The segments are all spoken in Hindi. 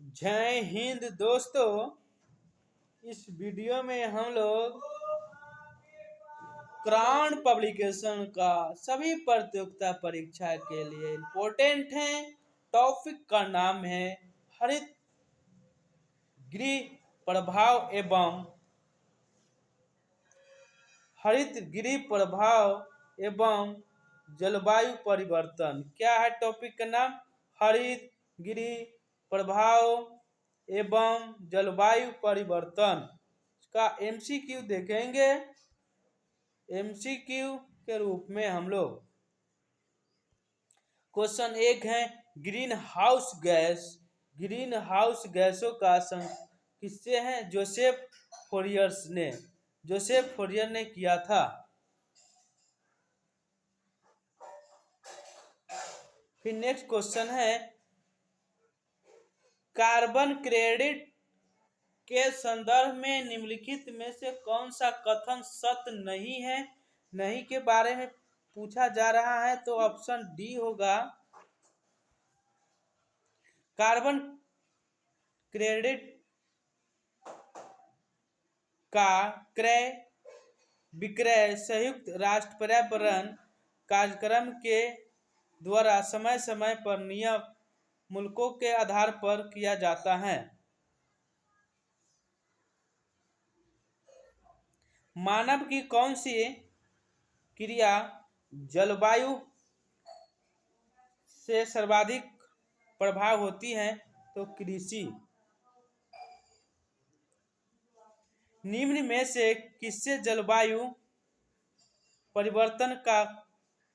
जय हिंद दोस्तों। इस वीडियो में हम लोग क्राउन पब्लिकेशन का सभी प्रतियोगिता परीक्षा के लिए इम्पोर्टेंट है। टॉपिक का नाम है हरित गृह प्रभाव एवं जलवायु परिवर्तन। क्या है टॉपिक का नाम? हरित गृह प्रभाव एवं जलवायु परिवर्तन। इसका एमसीक्यू देखेंगे। एमसीक्यू के रूप में हम लोग क्वेश्चन एक है, ग्रीन हाउस गैसों का किससे है? जोसेफ फोरियर ने किया था। फिर नेक्स्ट क्वेश्चन है, कार्बन क्रेडिट के संदर्भ में निम्नलिखित में से कौन सा कथन सत्य नहीं है? नहीं के बारे में पूछा जा रहा है, तो ऑप्शन डी होगा। कार्बन क्रेडिट का क्रय विक्रय संयुक्त राष्ट्र पर्यावरण कार्यक्रम के द्वारा समय समय पर नियम मुल्कों के आधार पर किया जाता है। मानव की कौन सी क्रिया जलवायु से सर्वाधिक प्रभाव होती है? तो कृषि। निम्न में से किससे जलवायु परिवर्तन का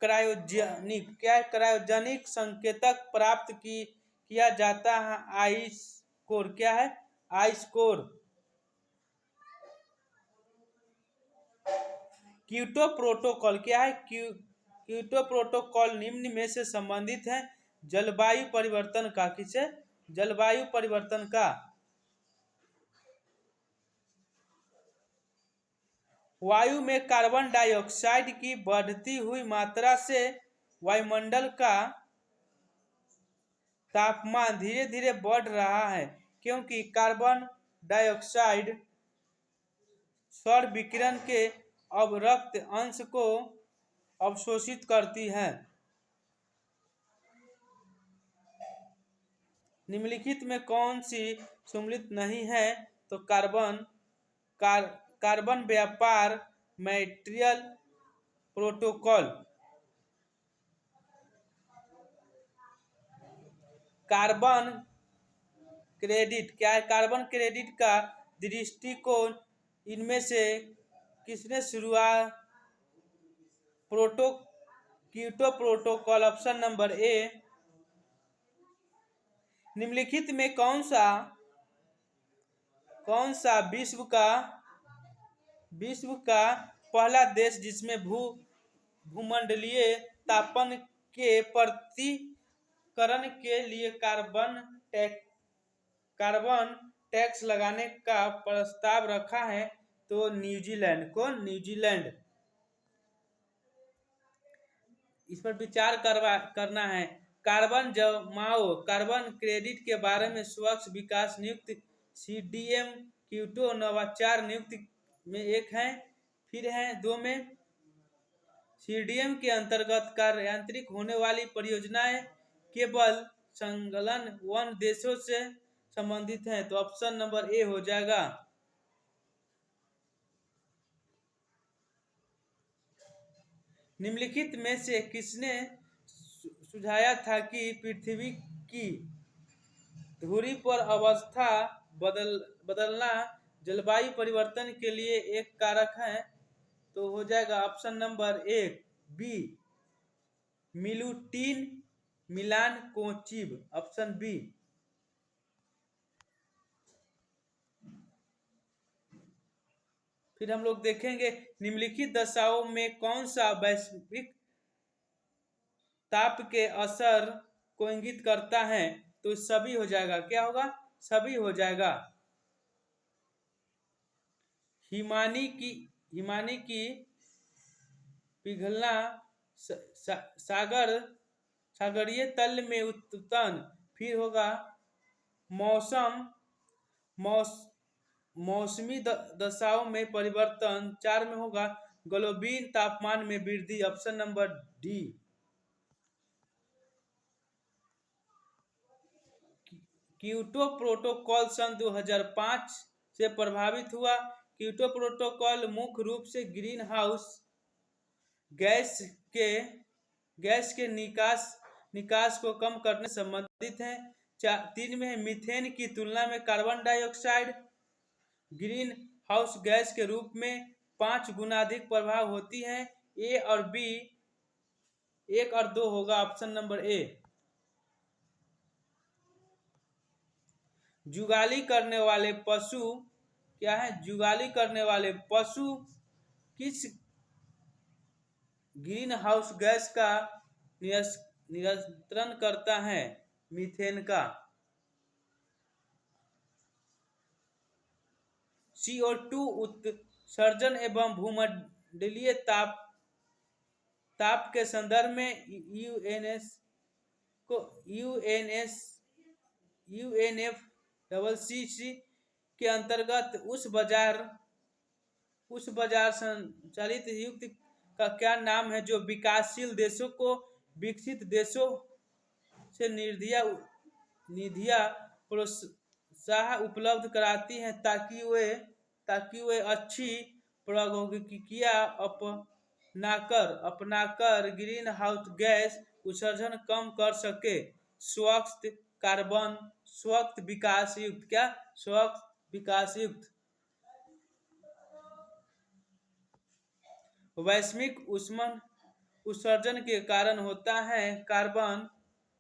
क्रायोजेनिक संकेतक प्राप्त किया जाता है? Ice core. क्या है? Ice core. Kyoto protocol. क्या है? क्योटो प्रोटोकॉल निम्न में से संबंधित है जलवायु परिवर्तन का। किसे? जलवायु परिवर्तन का। वायु में कार्बन डाइऑक्साइड की बढ़ती हुई मात्रा से वायुमंडल का तापमान धीरे धीरे बढ़ रहा है, क्योंकि कार्बन डाइऑक्साइड सौर विकिरण के अवरक्त अंश को अवशोषित करती है। निम्नलिखित में कौन सी सम्मिलित नहीं है? तो कार्बन व्यापार मॉन्ट्रियल प्रोटोकॉल। Carbon credit. क्या है? कार्बन क्रेडिट का दृष्टिकोण इनमें से किसने शुरुआत? Kyoto protocol. Option number A. निम्नलिखित में कौन सा विश्व का पहला देश जिसमें भूमंडलीय तापन के प्रतिकरण के लिए कार्बन टैक्स लगाने का प्रस्ताव रखा है? तो न्यूजीलैंड। कौन? न्यूजीलैंड। इस पर विचार करना है। कार्बन जमाओ। कार्बन क्रेडिट के बारे में स्वच्छ विकास नियुक्त सीडीएम क्योटो नवाचार नियुक्त में एक है। फिर है दो में सीडीएम के अंतर्गत कार्यान्वित होने वाली परियोजनाएं केवल संलग्न वन देशों से संबंधित हैं। तो ऑप्शन नंबर ए हो जाएगा। निम्नलिखित में से किसने सुझाया था कि पृथ्वी की धुरी पर अवस्था बदलना जलवायु परिवर्तन के लिए एक कारक है? तो हो जाएगा ऑप्शन नंबर एक B, Milutin Milankovic. Option B. फिर हम लोग देखेंगे, निम्नलिखित दशाओं में कौन सा वैश्विक ताप के असर को इंगित करता है? तो सभी हो जाएगा। क्या होगा? सभी हो जाएगा। हिमानी की पिघलना, सागरीय तल में उत्तन। फिर होगा मौसम मौस मौसमी दशाओं में परिवर्तन। 4 में होगा ग्लोबल तापमान में वृद्धि, option number D. Kyoto Protocol सन 2005 से प्रभावित हुआ। क्योटो प्रोटोकॉल मुख्य रूप से ग्रीन हाउस गैस के निकास को कम करने से संबंधित है। 3 में है मीथेन की तुलना में carbon dioxide green house gas के रूप में 5 गुना अधिक प्रभाव होती है। ए और बी, 1 और 2 होगा ऑप्शन नंबर ए। जुगाली करने वाले पशु क्या है? जुगाली करने वाले पशु किस ग्रीन हाउस गैस का नियंत्रण करता है? मीथेन का। CO2 उत्सर्जन एवं भूमंडलीय ताप के संदर्भ में UNFCCC के अंतर्गत उस बाजार संचालित युक्त का क्या नाम है जो विकासशील देशों को विकसित देशों से निधियां प्रोत्साहन उपलब्ध कराती हैं ताकि वे अच्छी प्रौद्योगिकियां अपनाकर ग्रीन हाउस गैस उत्सर्जन कम कर सके। स्वच्छ विकास युक्त क्या? स्वच्छ विकास युक्त। वैश्विक उत्सर्जन के कारण होता है कार्बन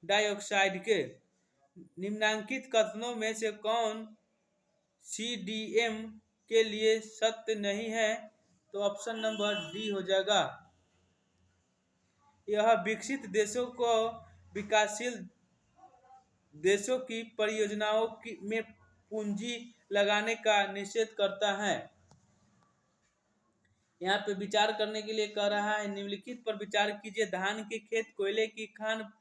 डाइऑक्साइड के निम्नलिखित कथनों में से कौन CDM के लिए सत्य नहीं है? तो ऑप्शन नंबर डी हो जाएगा। यह विकसित देशों को विकासशील देशों की परियोजनाओं में पूंजी लगाने का निषेध करता है। यहाँ पे विचार करने के लिए कह रहा है, निम्नलिखित पर विचार कीजिए। धान के खेत, कोयले की खान,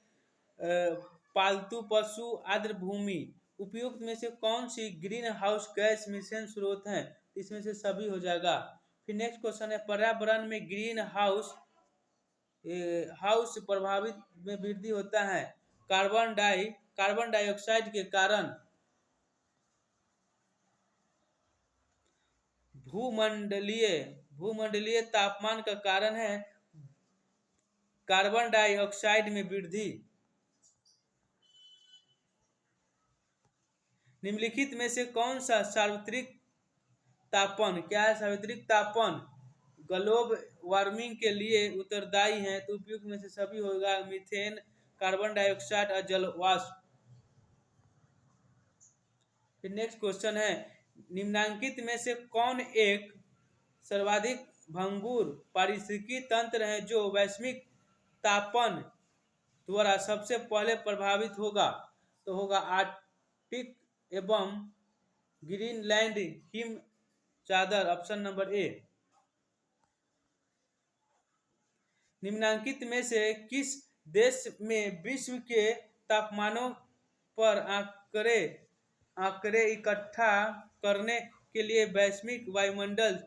पालतू पशु, आर्द्र भूमि, उपयुक्त में से कौन सी ग्रीन हाउस गैस मिश्रण स्रोत है? इसमें से सभी हो जाएगा। फिर नेक्स्ट क्वेश्चन है, पर्यावरण में ग्रीन हाउस प्रभावित में वृद्धि होता है कार्बन डाइऑक्साइड के कारण। भूमंडलीय तापमान का कारण है कार्बन डाइऑक्साइड में वृद्धि। निम्नलिखित में से कौन सा सार्वत्रिक तापन क्या है? सार्वत्रिक तापन ग्लोबल वार्मिंग के लिए उत्तरदायी है? तो उपयुक्त में से सभी होगा। मीथेन, कार्बन डाइऑक्साइड और जलवाष्प। फिर नेक्स्ट क्वेश्चन है, निम्नलिखित में से कौन एक सर्वाधिक भंगुर पारिस्थितिकी तंत्र है जो वैश्विक तापन द्वारा सबसे पहले प्रभावित होगा? तो होगा आर्कटिक एवं ग्रीनलैंड हिम चादर, ऑप्शन नंबर ए। निम्नलिखित में से किस देश में विश्व के तापमानों पर आंकड़े इकट्ठा करने के लिए वैश्विक वायुमंडल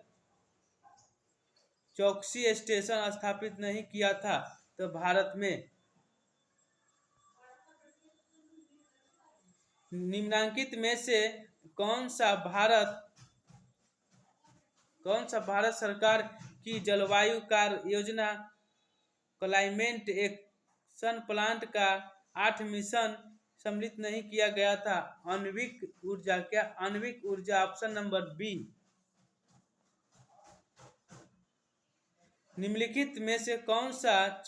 चौकसी स्टेशन स्थापित नहीं किया था? तो भारत में। निम्नलिखित में से कौन सा भारत सरकार की जलवायु कार्य योजना क्लाइमेट एक्शन प्लान का 8 मिशन सम्मिलित नहीं किया गया था? आणविक ऊर्जा क्या? आणविक ऊर्जा, ऑप्शन नंबर बी। निम्नलिखित में से कौन सा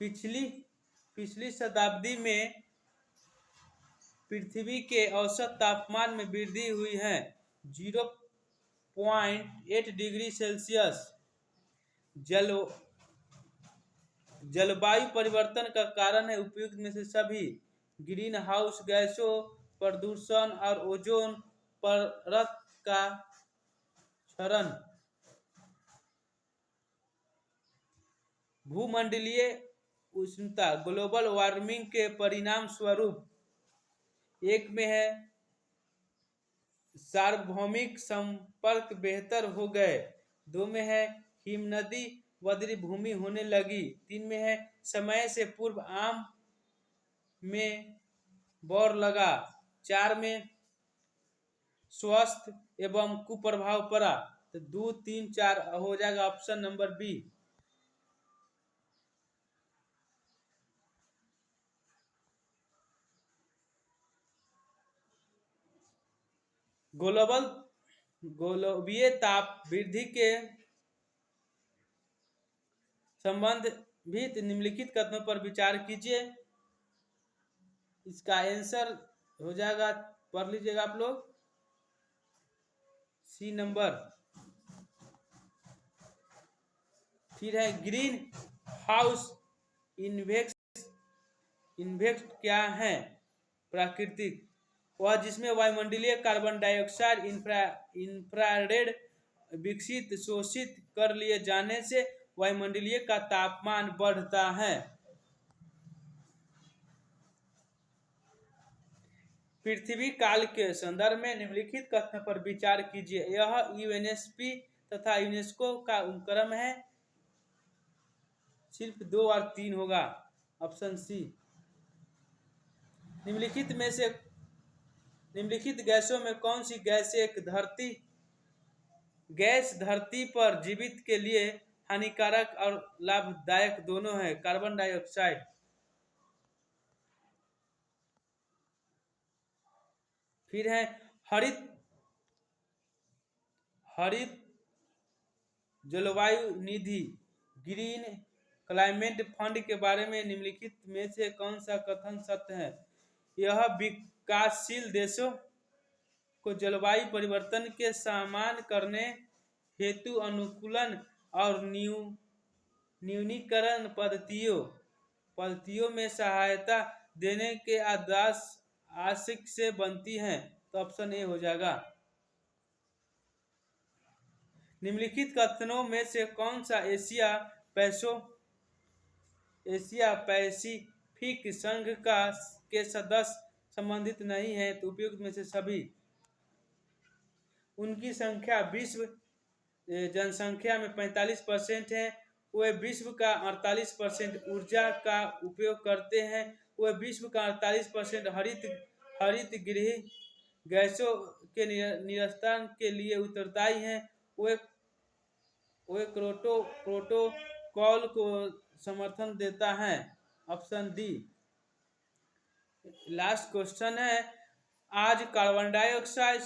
पिछली शताब्दी में पृथ्वी के औसत तापमान में वृद्धि हुई है? 0.8 डिग्री सेल्सियस। जलवायु परिवर्तन का कारण है? उपयुक्त में से सभी। ग्रीन हाउस गैसों, प्रदूषण और ओजोन परत का क्षरण। भूमंडलीय उष्णता ग्लोबल वार्मिंग के परिणाम स्वरूप एक में है सार्वभौमिक संपर्क बेहतर हो गए, 2 में है हिमनदी वज्री भूमि होने लगी, 3 में है समय से पूर्व आम में बौर लगा, 4 में स्वस्थ एवं कुप्रभाव पड़ा। तो 2, 3, 4 हो जाएगा ऑप्शन नंबर बी। गोलबीय ताप वृद्धि के संबंधित निम्नलिखित कथनों पर विचार कीजिए। इसका आंसर हो जाएगा, पढ़ लीजिएगा आप लोग, सी नंबर। फिर है ग्रीन हाउस इन्वेक्ट क्या है? प्राकृतिक, वह जिसमें वायुमंडलीय कार्बन डाइऑक्साइड इंफ्रारेड विकसित शोषित कर लिए जाने से वायुमंडलीय का तापमान बढ़ता है। पृथ्वी काल के संदर्भ में निम्नलिखित कथन पर विचार कीजिए। यह यूएनएसपी तथा यूनेस्को का उपक्रम है। सिर्फ 2 और 3 होगा, ऑप्शन सी। निम्नलिखित गैसों में कौन सी गैस धरती पर जीवित के लिए हानिकारक और लाभदायक दोनों है? Carbon dioxide. फिर है हरित जलवायु निधि ग्रीन क्लाइमेट फंड के बारे में निम्नलिखित में से कौन सा कथन सत्य है? यह विकासशील देशों को जलवायु परिवर्तन के सामना करने हेतु अनुकूलन और न्यूनीकरण पद्धतियों में सहायता देने के आशय से बनती है। तो ऑप्शन ए हो जाएगा। निम्नलिखित कथनों में से कौन सा एशिया पैसिफिक संघ के सदस्य संबंधित नहीं है? तो उपयुक्त में से सभी। उनकी संख्या विश्व जनसंख्या में 45% है। वे विश्व का 48% ऊर्जा का उपयोग करते हैं। वे विश्व का 48% हरित गृह गैसों के निरसन के लिए उत्तरदायी हैं। वे प्रोटोकॉल को समर्थन देता है, ऑप्शन डी। लास्ट क्वेश्चन है, आज कार्बन डाइऑक्साइड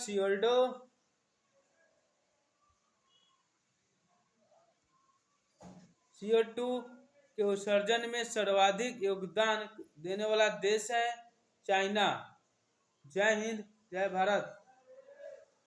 CO2 के उत्सर्जन में सर्वाधिक योगदान देने वाला देश है चाइना। जय हिंद, जय भारत।